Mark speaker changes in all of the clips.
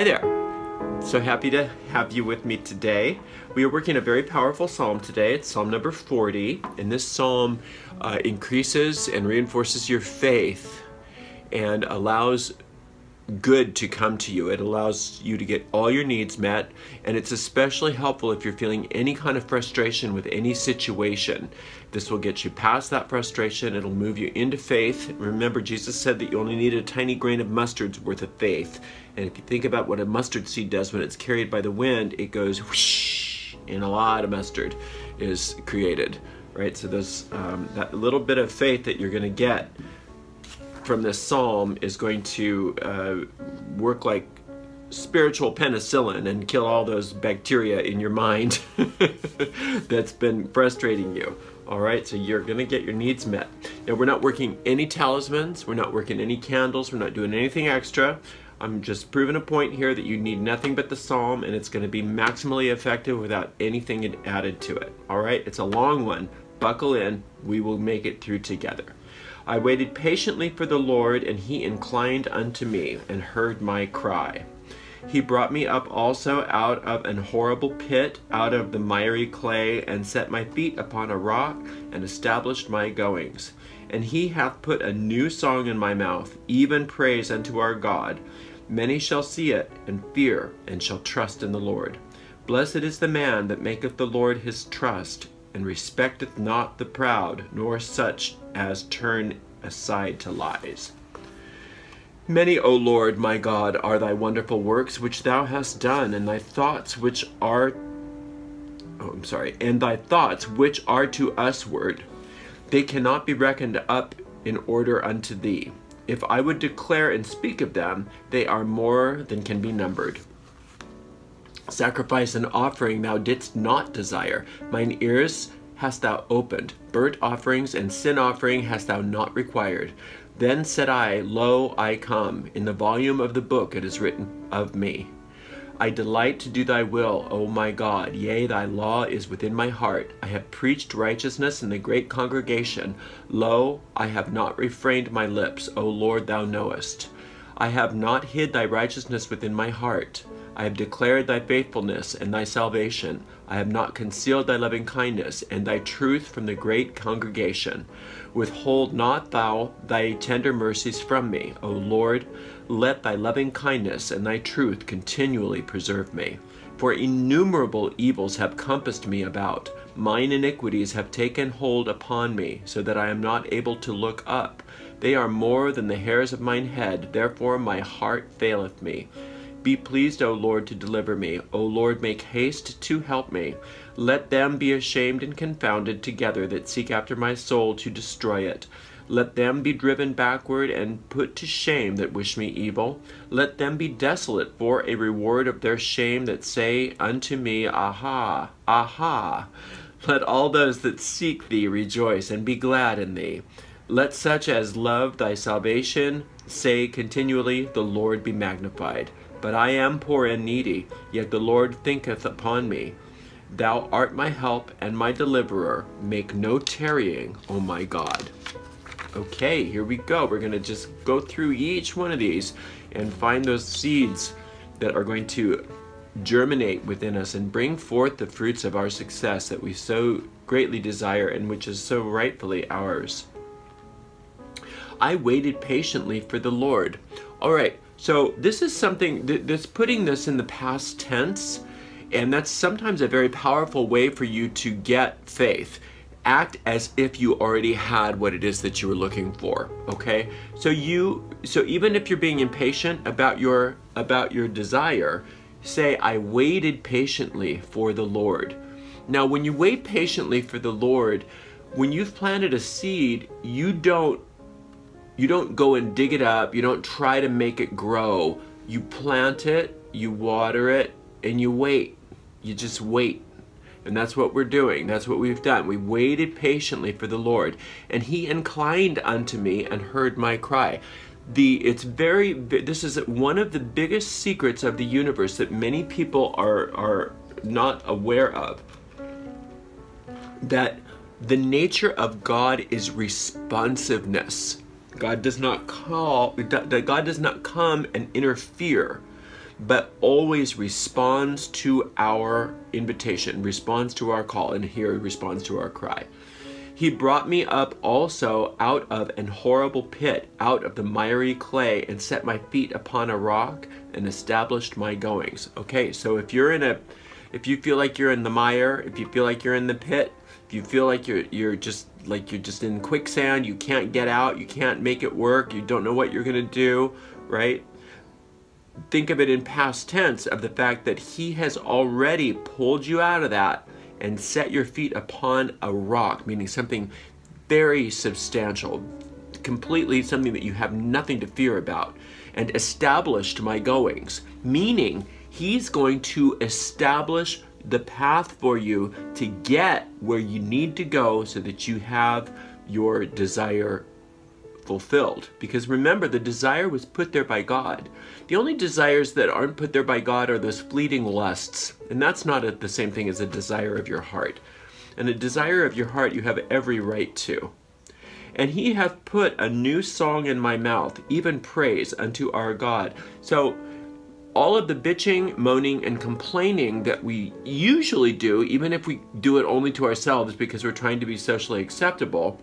Speaker 1: Hi there. So happy to have you with me today. We are working a very powerful psalm today. It's Psalm number 40, and this psalm increases and reinforces your faith and allows good to come to you. It allows you to get all your needs met, and it's especially helpful if you're feeling any kind of frustration with any situation. This will get you past that frustration. It'll move you into faith. Remember, Jesus said that you only need a tiny grain of mustard's worth of faith. And if you think about what a mustard seed does when it's carried by the wind, it goes whoosh, and a lot of mustard is created, right? So those that little bit of faith that you're going to get from this psalm is going to work like spiritual penicillin and kill all those bacteria in your mind that's been frustrating you. All right, so you're going to get your needs met. Now, we're not working any talismans. We're not working any candles. We're not doing anything extra. I'm just proving a point here that you need nothing but the psalm, and it's going to be maximally effective without anything added to it. All right, it's a long one. Buckle in. We will make it through together. I waited patiently for the Lord, and he inclined unto me and heard my cry. He brought me up also out of an horrible pit, out of the miry clay, and set my feet upon a rock, and established my goings. And he hath put a new song in my mouth, even praise unto our God. Many shall see it, and fear, and shall trust in the Lord. Blessed is the man that maketh the Lord his trust, and respecteth not the proud, nor such as turn aside to lies. Many, O Lord, my God, are thy wonderful works which thou hast done, and thy thoughts which are to usward. They cannot be reckoned up in order unto thee. If I would declare and speak of them, they are more than can be numbered. Sacrifice and offering thou didst not desire. Mine ears hast thou opened. Burnt offerings and sin offering hast thou not required. Then said I, Lo, I come. In the volume of the book it is written of me. I delight to do thy will, O my God. Yea, thy law is within my heart. I have preached righteousness in the great congregation. Lo, I have not refrained my lips. O Lord, thou knowest. I have not hid thy righteousness within my heart. I have declared thy faithfulness and thy salvation. I have not concealed thy loving kindness and thy truth from the great congregation. Withhold not thou thy tender mercies from me. O Lord, let thy loving kindness and thy truth continually preserve me. For innumerable evils have compassed me about. Mine iniquities have taken hold upon me, so that I am not able to look up. They are more than the hairs of mine head, therefore my heart faileth me. Be pleased, O Lord, to deliver me. O Lord, make haste to help me. Let them be ashamed and confounded together that seek after my soul to destroy it. Let them be driven backward and put to shame that wish me evil. Let them be desolate for a reward of their shame that say unto me, Aha, aha. Let all those that seek thee rejoice and be glad in thee. Let such as love thy salvation say continually, The Lord be magnified. But I am poor and needy, yet the Lord thinketh upon me. Thou art my help and my deliverer. Make no tarrying, O my God. Okay, here we go. We're going to just go through each one of these and find those seeds that are going to germinate within us and bring forth the fruits of our success that we so greatly desire and which is so rightfully ours. I waited patiently for the Lord. All right. So this is something that's putting this in the past tense, and that's sometimes a very powerful way for you to get faith. Act as if you already had what it is that you were looking for, okay? So even if you're being impatient about your desire, say, I waited patiently for the Lord. Now, when you wait patiently for the Lord, when you've planted a seed, you don't go and dig it up. You don't try to make it grow. You plant it, you water it, and you wait. You just wait. And that's what we're doing. That's what we've done. We waited patiently for the Lord, and he inclined unto me and heard my cry. This is one of the biggest secrets of the universe that many people are not aware of. That the nature of God is responsiveness. God does not come and interfere. but always responds to our invitation, responds to our call, and here responds to our cry. He brought me up also out of an horrible pit, out of the miry clay, and set my feet upon a rock and established my goings. Okay, so if you feel like you're in the mire, if you feel like you're in the pit, if you feel like you're just in quicksand, you can't get out, you can't make it work, you don't know what you're gonna do, right? Think of it in past tense of the fact that he has already pulled you out of that and set your feet upon a rock, meaning something very substantial, completely something that you have nothing to fear about, and established my goings, meaning he's going to establish the path for you to get where you need to go so that you have your desire fulfilled. Because remember, the desire was put there by God. The only desires that aren't put there by God are those fleeting lusts, and that's not the same thing as a desire of your heart. And a desire of your heart you have every right to. And he hath put a new song in my mouth, even praise unto our God. So all of the bitching, moaning, and complaining that we usually do, even if we do it only to ourselves because we're trying to be socially acceptable,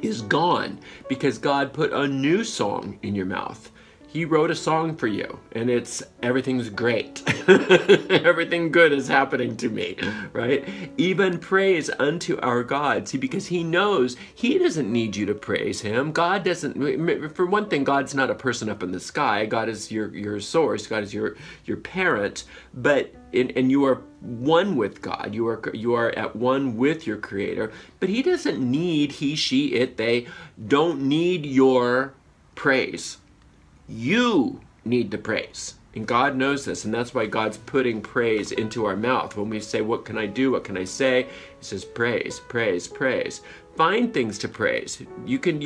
Speaker 1: is gone because God put a new song in your mouth. He wrote a song for you, and everything's great. Everything good is happening to me, right? Even praise unto our God. See, because he knows he doesn't need you to praise him. God doesn't, for one thing, God's not a person up in the sky. God is your source. God is your parent, and you are one with God. You are at one with your creator, but he doesn't need, he, she, it, they don't need your praise. You need the praise, and God knows this, and that's why God's putting praise into our mouth. When we say, what can I do, what can I say, he says praise, praise, praise. Find things to praise. You can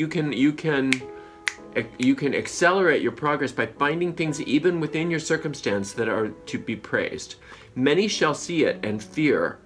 Speaker 1: accelerate your progress by finding things even within your circumstance that are to be praised. Many shall see it and fear,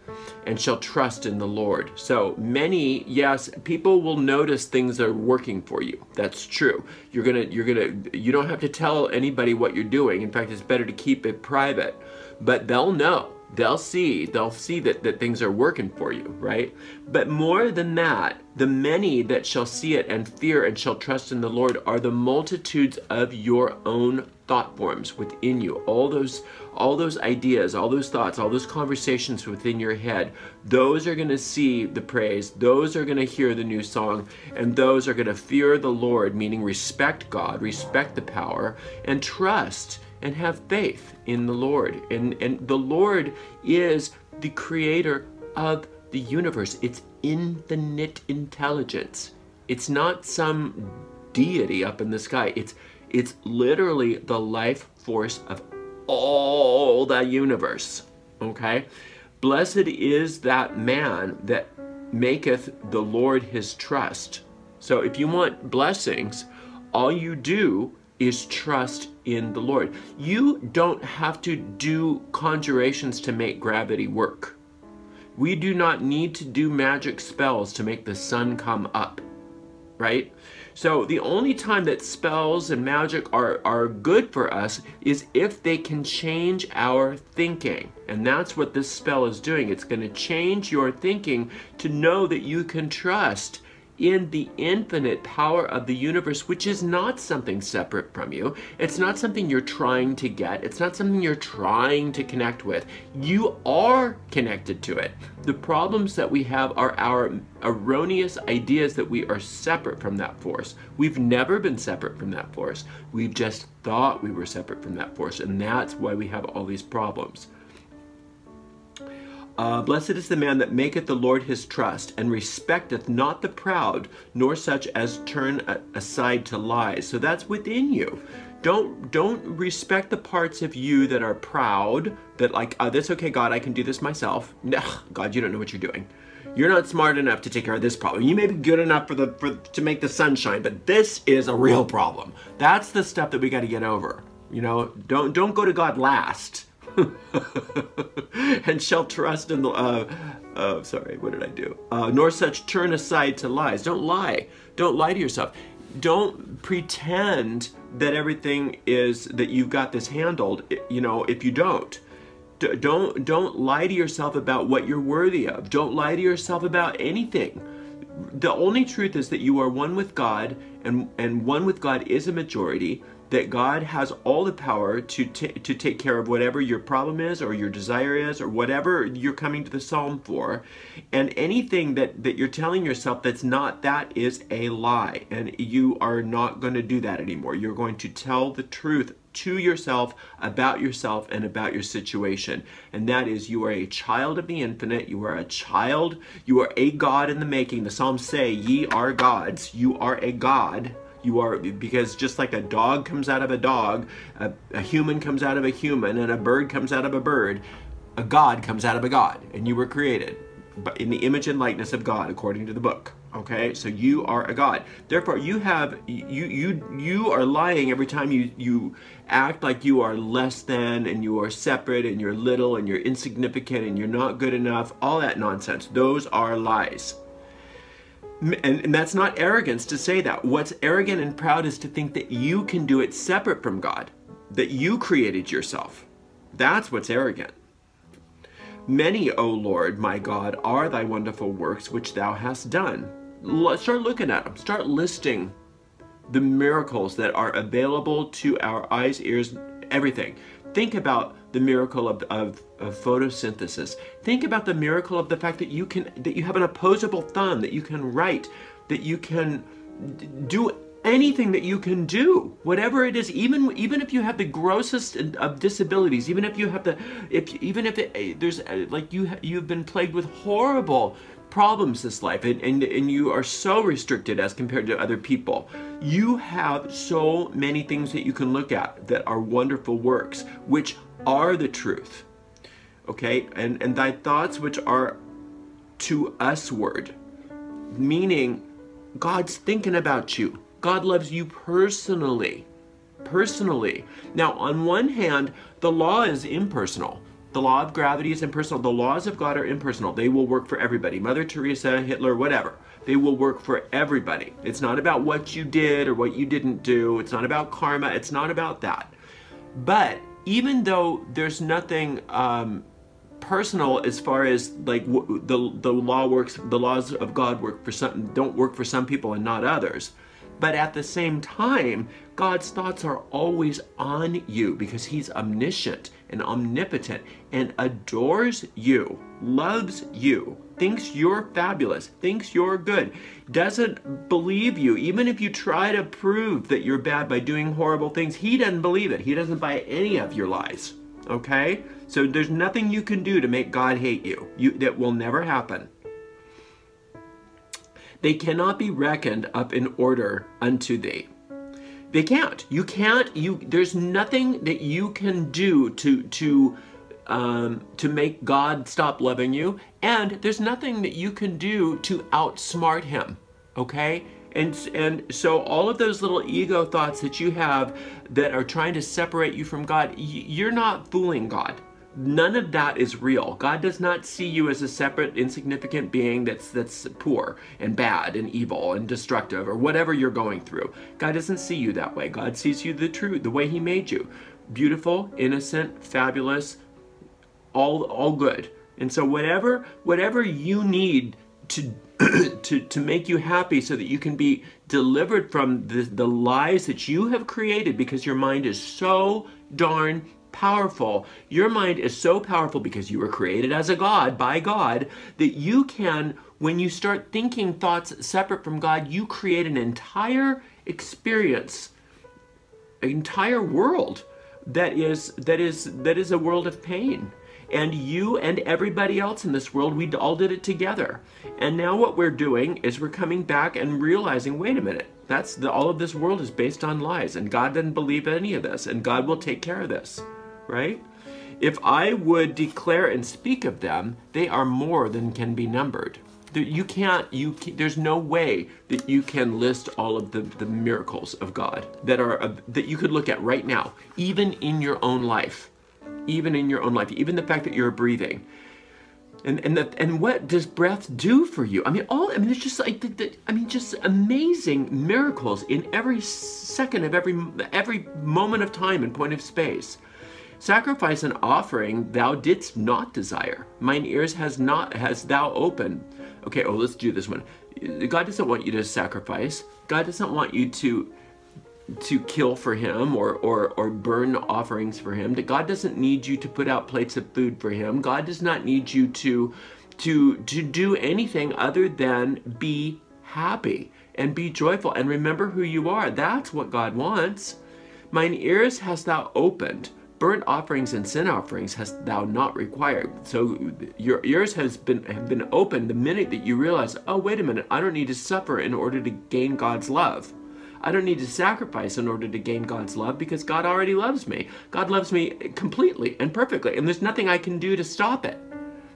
Speaker 1: and shall trust in the Lord. So many, yes, people will notice things are working for you. That's true. You don't have to tell anybody what you're doing. In fact, it's better to keep it private. But they'll know. They'll see that things are working for you, right? But more than that, the many that shall see it and fear and shall trust in the Lord are the multitudes of your own thought forms within you. All those ideas, all those thoughts, all those conversations within your head, those are going to see the praise, those are going to hear the new song, and those are going to fear the Lord, meaning respect God, respect the power, and trust and have faith in the Lord. And the Lord is the creator of the universe. It's infinite intelligence. It's not some deity up in the sky. It's literally the life force of all the universe, okay? Blessed is that man that maketh the Lord his trust. So if you want blessings, all you do is trust in the Lord. You don't have to do conjurations to make gravity work. We do not need to do magic spells to make the sun come up, right? So the only time that spells and magic are good for us is if they can change our thinking. And that's what this spell is doing. It's going to change your thinking to know that you can trust in the infinite power of the universe, which is not something separate from you. It's not something you're trying to get. It's not something you're trying to connect with. You are connected to it. The problems that we have are our erroneous ideas that we are separate from that force. We've never been separate from that force. We've just thought we were separate from that force, and that's why we have all these problems. Blessed is the man that maketh the Lord his trust, and respecteth not the proud, nor such as turn aside to lies. So that's within you. Don't respect the parts of you that are proud, that like, that's okay, God, I can do this myself. No, God, you don't know what you're doing. You're not smart enough to take care of this problem. You may be good enough to make the sun shine, but this is a real problem. That's the stuff that we got to get over. You know, don't go to God last. And shall trust in the sorry, what did I do? Nor such turn aside to lies. Don't lie. Don't lie to yourself. Don't pretend that everything is, that you've got this handled, you know, if you don't. Don't lie to yourself about what you're worthy of. Don't lie to yourself about anything. The only truth is that you are one with God, and one with God is a majority, that God has all the power to take care of whatever your problem is, or your desire is, or whatever you're coming to the psalm for. And anything that you're telling yourself that's not that is a lie, and you are not going to do that anymore. You're going to tell the truth to yourself about yourself and about your situation. And that is, you are a child of the infinite. You are a child. You are a God in the making. The Psalms say, ye are gods. You are a God. You are, because just like a dog comes out of a dog, a human comes out of a human, and a bird comes out of a bird, a God comes out of a God. And you were created in the image and likeness of God, according to the book. Okay, so you are a God. Therefore, you are lying every time you act like you are less than, and you are separate, and you're little, and you're insignificant, and you're not good enough. All that nonsense. Those are lies. And that's not arrogance to say that. What's arrogant and proud is to think that you can do it separate from God, that you created yourself. That's what's arrogant. Many, O Lord, my God, are thy wonderful works which thou hast done. Start looking at them. Start listing the miracles that are available to our eyes, ears, everything. Think about the miracle of photosynthesis. Think about the miracle of the fact that you have an opposable thumb, that you can write, that you can do anything that you can do, whatever it is, even if you have the grossest of disabilities, even if you have you've been plagued with horrible problems this life, and you are so restricted as compared to other people. You have so many things that you can look at that are wonderful works, which are the truth. Okay, and thy thoughts which are to usward, meaning God's thinking about you. God loves you personally. Now, on one hand, the law is impersonal. The law of gravity is impersonal. The laws of God are impersonal. They will work for everybody. Mother Teresa, Hitler, whatever. They will work for everybody. It's not about what you did or what you didn't do. It's not about karma. It's not about that. But even though there's nothing personal as far as like the law works, the laws of God don't work for some people and not others. But at the same time, God's thoughts are always on you because he's omniscient and omnipotent and adores you, loves you, thinks you're fabulous, thinks you're good, doesn't believe you. Even if you try to prove that you're bad by doing horrible things, he doesn't believe it. He doesn't buy any of your lies, okay? So there's nothing you can do to make God hate you. That will never happen. They cannot be reckoned up in order unto thee. They can't. You can't. There's nothing that you can do to make God stop loving you, and there's nothing that you can do to outsmart him. Okay? And so all of those little ego thoughts that you have that are trying to separate you from God, you're not fooling God. None of that is real. God does not see you as a separate, insignificant being that's poor and bad and evil and destructive or whatever you're going through. God doesn't see you that way. God sees you the way he made you. Beautiful, innocent, fabulous, all good. And so whatever you need to to make you happy so that you can be delivered from the lies that you have created, because your mind is so darn powerful. Your mind is so powerful because you were created as a God, by God, that you can, when you start thinking thoughts separate from God, you create an entire experience, an entire world that is a world of pain. And you and everybody else in this world, we all did it together. And now what we're doing is we're coming back and realizing, wait a minute, all of this world is based on lies, and God doesn't believe any of this, and God will take care of this. Right? If I would declare and speak of them, they are more than can be numbered. There's no way that you can list all of the miracles of God that you could look at right now, even in your own life. Even in your own life, even the fact that you're breathing. And what does breath do for you? I mean, it's just like just amazing miracles in every second of every moment of time and point of space. Sacrifice and offering thou didst not desire. Mine ears has thou opened. Okay, let's do this one. God doesn't want you to sacrifice. God doesn't want you to kill for him or burn offerings for him. That God doesn't need you to put out plates of food for him. God does not need you to do anything other than be happy and be joyful and remember who you are. That's what God wants. Mine ears hast thou opened. Burnt offerings and sin offerings hast thou not required. So your ears have been opened the minute that you realize, oh, wait a minute, I don't need to suffer in order to gain God's love. I don't need to sacrifice in order to gain God's love because God already loves me. God loves me completely and perfectly, and there's nothing I can do to stop it.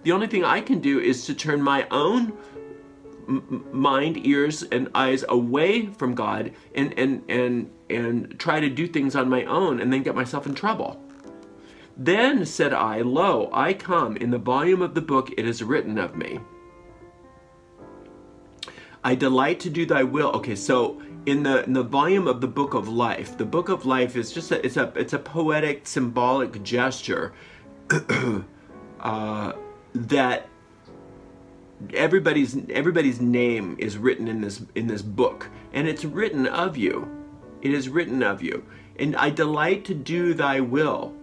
Speaker 1: The only thing I can do is to turn my own mind, ears, and eyes away from God and try to do things on my own and then get myself in trouble. Then said I, lo, I come. In the volume of the book it is written of me. I delight to do thy will. Okay, so in the volume of the book of life is just it's a poetic, symbolic gesture that everybody's name is written in this book, and it's written of you. It is written of you. And I delight to do thy will,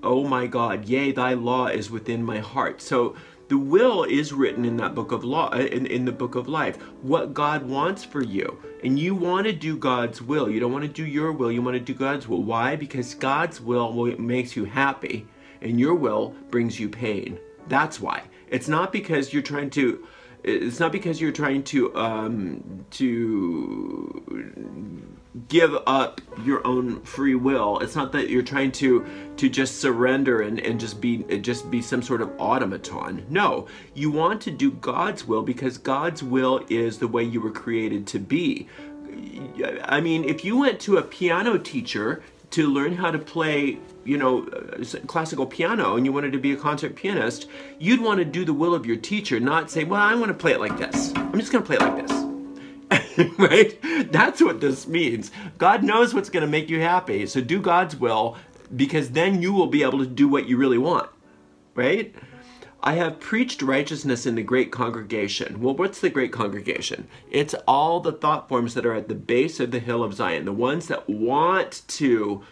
Speaker 1: O my God. Yea, thy law is within my heart. So the will is written in that book of law, in the book of life, what God wants for you. And you want to do God's will. You don't want to do your will. You want to do God's will. Why? Because God's will makes you happy, and your will brings you pain. That's why. It's not because you're trying to. It's not because you're trying to give up your own free will. It's not that you're trying to just surrender and just be some sort of automaton. No, you want to do God's will because God's will is the way you were created to be. I mean, if you went to a piano teacher to learn how to play, classical piano, and you wanted to be a concert pianist, you'd want to do the will of your teacher, not say, well, I want to play it like this. I'm just going to play it like this. Right? That's what this means. God knows what's going to make you happy, so do God's will, because then you will be able to do what you really want. Right? I have preached righteousness in the great congregation. Well, what's the great congregation? It's all the thought forms that are at the base of the hill of Zion, the ones that want to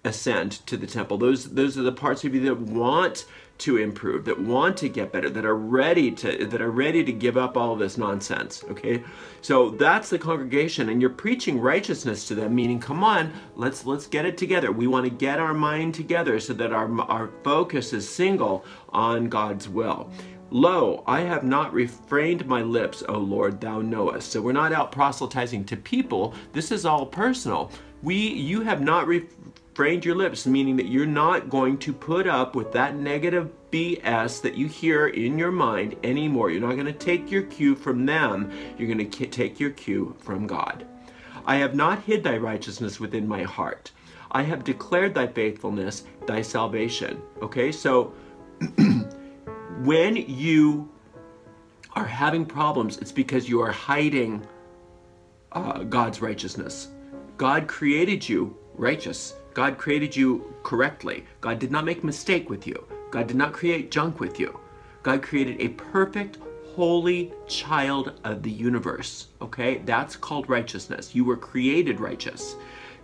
Speaker 1: ascend to the temple. Those are the parts of you that want to improve, that want to get better, that are ready to give up all of this nonsense. Okay, so that's the congregation, and you're preaching righteousness to them, meaning, come on, let's get it together. We want to get our mind together so that our focus is single on God's will. Lo, I have not refrained my lips, O Lord, thou knowest. So we're not out proselytizing to people. This is all personal. You have not refrained your lips, meaning that you're not going to put up with that negative BS that you hear in your mind anymore. You're not going to take your cue from them. You're going to take your cue from God. I have not hid thy righteousness within my heart. I have declared thy faithfulness, thy salvation. Okay, so when you are having problems, it's because you are hiding God's righteousness. God created you righteous. God created you correctly. God did not make a mistake with you. God did not create junk with you. God created a perfect, holy child of the universe. Okay? That's called righteousness. You were created righteous.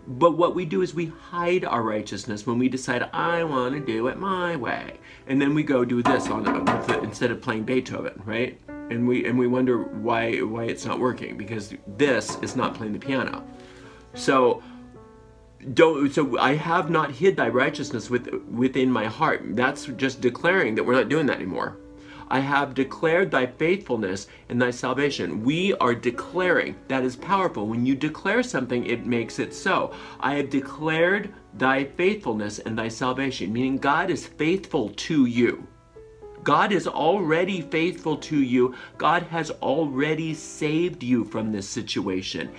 Speaker 1: But what we do is we hide our righteousness when we decide, I want to do it my way. And then we go do this instead of playing Beethoven, right? And we wonder why it's not working, because this is not playing the piano. So I have not hid thy righteousness within my heart. That's just declaring that we're not doing that anymore. I have declared thy faithfulness and thy salvation. We are declaring. That is powerful. When you declare something, it makes it so. I have declared thy faithfulness and thy salvation, meaning God is faithful to you. God is already faithful to you. God has already saved you from this situation.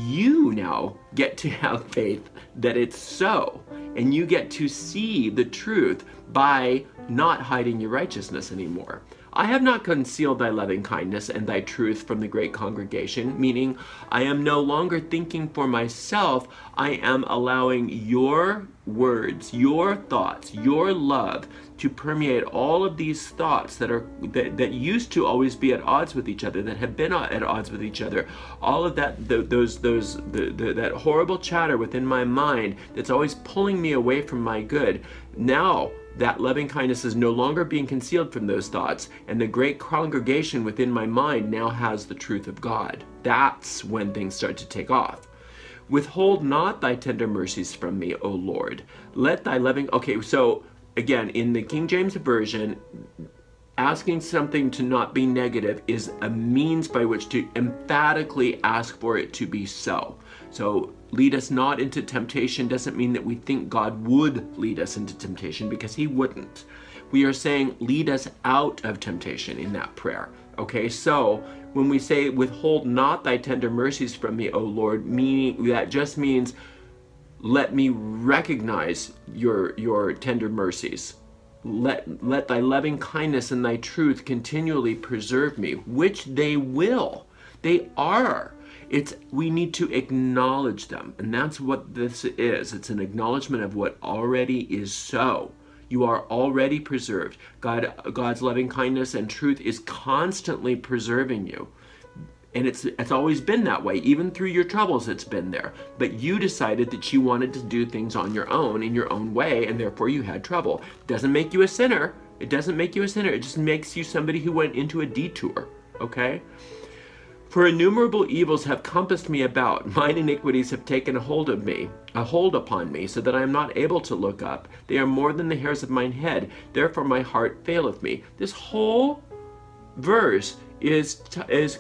Speaker 1: You now get to have faith that it's so, and you get to see the truth by not hiding your righteousness anymore. I have not concealed thy loving kindness and thy truth from the great congregation, meaning I am no longer thinking for myself. I am allowing your words, your thoughts, your love to permeate all of these thoughts that used to always be at odds with each other, that have been at odds with each other. All of that, that horrible chatter within my mind that's always pulling me away from my good. Now, that loving kindness is no longer being concealed from those thoughts, and the great congregation within my mind now has the truth of God. That's when things start to take off. Withhold not thy tender mercies from me, O Lord. Let thy loving... Okay, so again, in the King James Version, asking something to not be negative is a means by which to emphatically ask for it to be so. So, lead us not into temptation doesn't mean that we think God would lead us into temptation, because he wouldn't. We are saying, lead us out of temptation in that prayer. Okay, so when we say, withhold not thy tender mercies from me, O Lord, meaning that just means, let me recognize your tender mercies. Let thy loving kindness and thy truth continually preserve me, which they will. They are. We need to acknowledge them, and that's what this is. It's an acknowledgement of what already is so. You are already preserved. God's loving kindness and truth is constantly preserving you. And it's always been that way. Even through your troubles, it's been there. But you decided that you wanted to do things on your own, in your own way, and therefore you had trouble. It doesn't make you a sinner. It doesn't make you a sinner. It just makes you somebody who went into a detour, okay? For innumerable evils have compassed me about. Mine iniquities have taken a hold upon me, so that I am not able to look up. They are more than the hairs of mine head. Therefore my heart faileth me. This whole verse is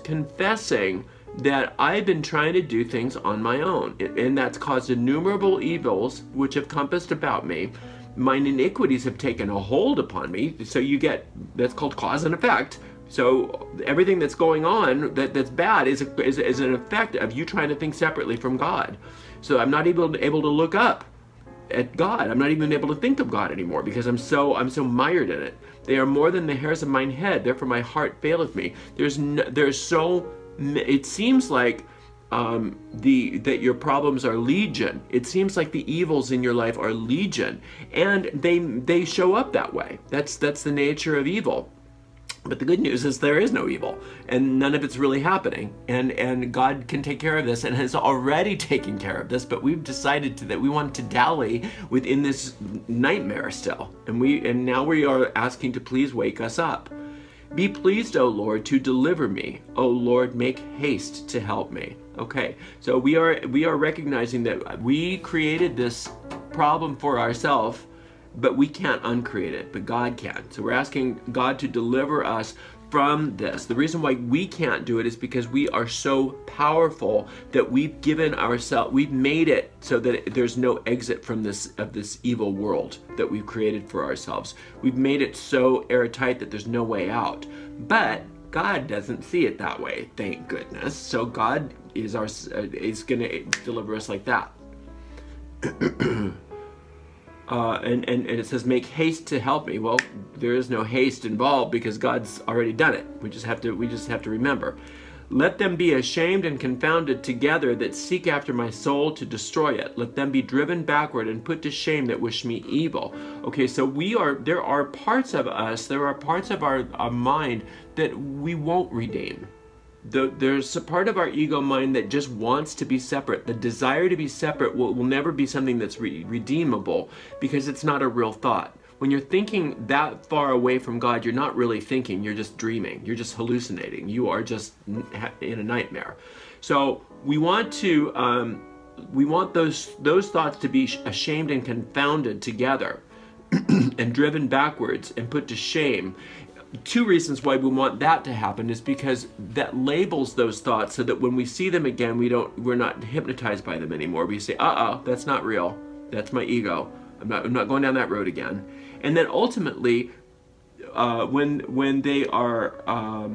Speaker 1: confessing that I've been trying to do things on my own, and that's caused innumerable evils which have compassed about me. Mine iniquities have taken a hold upon me. So you get, that's called cause and effect. So everything that's going on that's bad is an effect of you trying to think separately from God. So I'm not able to look up at God. I'm not even able to think of God anymore, because I'm so mired in it. They are more than the hairs of mine head. Therefore my heart faileth me. It seems like that your problems are legion. It seems like the evils in your life are legion, and they show up that way. That's the nature of evil. But the good news is there is no evil, and none of it's really happening, and God can take care of this, and has already taken care of this. But we've decided that we want to dally within this nightmare still, and now we are asking to please wake us up. Be pleased, O Lord, to deliver me. O Lord, make haste to help me. Okay, so we are recognizing that we created this problem for ourselves, but we can't uncreate it, but God can. So we're asking God to deliver us from this. The reason why we can't do it is because we are so powerful that we've made it so that there's no exit from this evil world that we've created for ourselves. We've made it so airtight that there's no way out. But God doesn't see it that way, thank goodness. So God is going to deliver us like that. And it says, make haste to help me. Well, there is no haste involved because God's already done it. We just have to remember. Let them be ashamed and confounded together that seek after my soul to destroy it. Let them be driven backward and put to shame that wish me evil. Okay, so there are parts of us, there are parts of our mind that we won't redeem. There's a part of our ego mind that just wants to be separate. The desire to be separate will never be something that's redeemable, because it's not a real thought. When you're thinking that far away from God, you're not really thinking, you're just dreaming, you're just hallucinating, you are just in a nightmare. So we want those thoughts to be ashamed and confounded together and driven backwards and put to shame. Two reasons why we want that to happen is because that labels those thoughts so that when we see them again, we're not hypnotized by them anymore. We say, that's not real. That's my ego. I'm not going down that road again. And then ultimately, when they are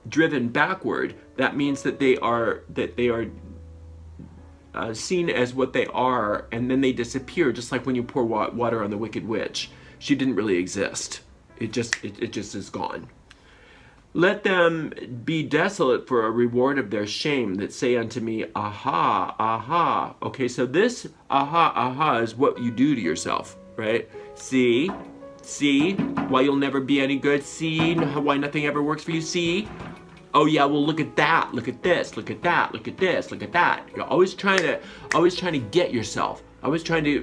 Speaker 1: driven backward, that means that they are seen as what they are, and then they disappear, just like when you pour water on the Wicked Witch. She didn't really exist. It just is gone. Let them be desolate for a reward of their shame that say unto me, aha, aha. Okay, so this aha, aha is what you do to yourself, right? See, why you'll never be any good. See, why nothing ever works for you. See, oh yeah, well look at that, look at this, look at that, look at this, look at that. You're always trying to get yourself. Always trying to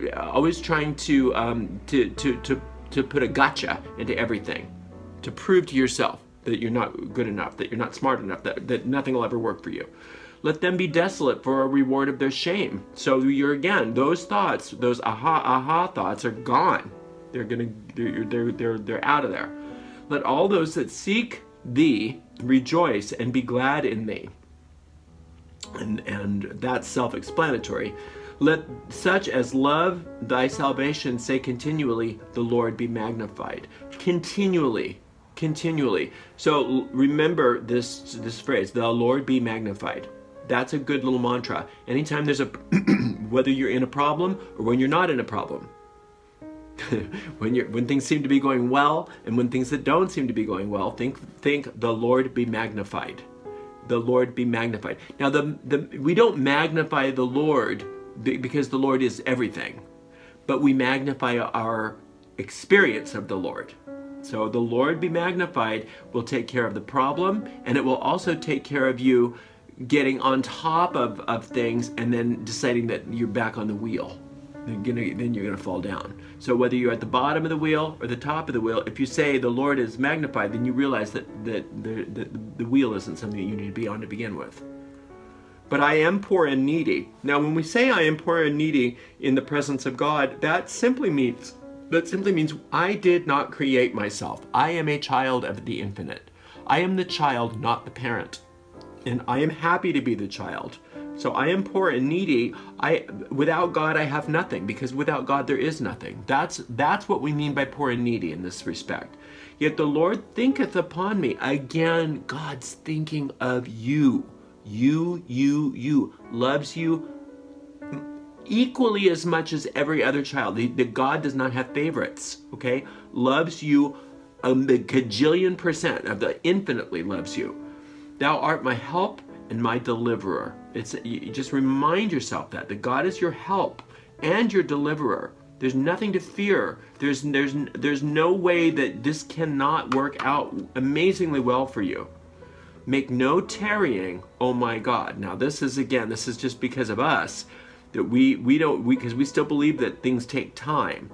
Speaker 1: put a gotcha into everything, to prove to yourself that you're not good enough, that you're not smart enough, that nothing will ever work for you. Let them be desolate for a reward of their shame. So you're, again, those thoughts, those aha, aha thoughts are gone. They're out of there. Let all those that seek thee rejoice and be glad in thee. And that's self-explanatory. Let such as love thy salvation say continually, the Lord be magnified. Continually. Continually. So remember this phrase, the Lord be magnified. That's a good little mantra. Anytime there's a, whether you're in a problem or when you're not in a problem, when things seem to be going well and when things that don't seem to be going well, think the Lord be magnified. The Lord be magnified. Now we don't magnify the Lord because the Lord is everything, but we magnify our experience of the Lord. So the Lord be magnified will take care of the problem, and it will also take care of you getting on top of things and then deciding that you're back on the wheel. Then you're gonna fall down. So whether you're at the bottom of the wheel or the top of the wheel, if you say the Lord is magnified, then you realize that the wheel isn't something that you need to be on to begin with. But I am poor and needy. Now when we say I am poor and needy in the presence of God, that simply means I did not create myself. I am a child of the infinite. I am the child, not the parent. And I am happy to be the child. So I am poor and needy. Without God, I have nothing, because without God, there is nothing. That's what we mean by poor and needy in this respect. Yet the Lord thinketh upon me. Again, God's thinking of you. You. Loves you equally as much as every other child. The God does not have favorites, okay? Loves you the cajillion % of the infinitely loves you. Thou art my help and my deliverer. You just remind yourself that God is your help and your deliverer. There's nothing to fear. There's no way that this cannot work out amazingly well for you. Make no tarrying, oh my God. Now this is just because of us, that because we still believe that things take time.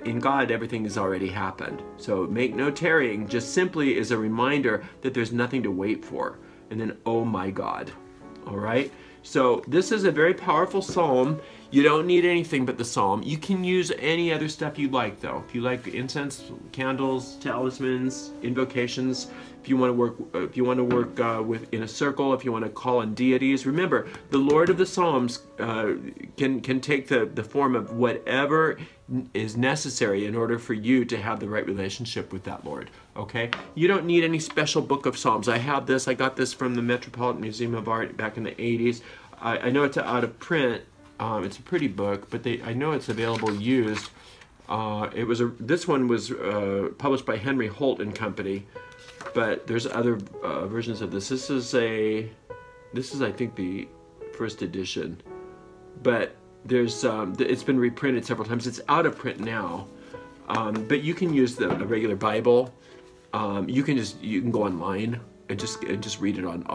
Speaker 1: In God, everything has already happened. So make no tarrying just simply is a reminder that there's nothing to wait for. And then, oh my God. All right? So this is a very powerful psalm. You don't need anything but the psalm. You can use any other stuff you like, though. If you like incense, candles, talismans, invocations, if you want to work in a circle, if you want to call on deities, remember the Lord of the Psalms can take the form of whatever is necessary in order for you to have the right relationship with that Lord. Okay? You don't need any special book of Psalms. I have this. I got this from the Metropolitan Museum of Art back in the 80s. I know it's out of print. It's a pretty book, but I know it's available used. This one was published by Henry Holt and Company, but there's other versions of this. This is I think the first edition, but it's been reprinted several times. It's out of print now, but you can use a regular Bible. You can go online and just read it on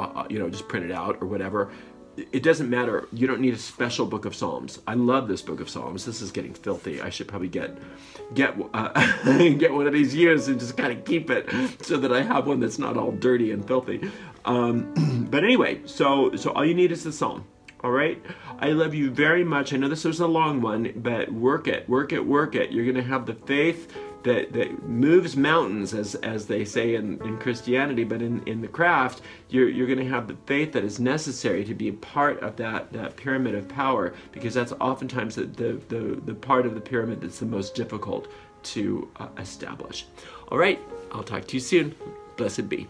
Speaker 1: just print it out or whatever. It doesn't matter. You don't need a special book of Psalms. I love this book of Psalms. This is getting filthy. I should probably get one of these used and just kind of keep it so that I have one that's not all dirty and filthy. But anyway, so all you need is the Psalm. All right? I love you very much. I know this was a long one, but work it. You're going to have the faith that moves mountains, as they say in Christianity, but in the craft, you're going to have the faith that is necessary to be a part of that pyramid of power, because that's oftentimes the part of the pyramid that's the most difficult to establish. All right, I'll talk to you soon. Blessed be.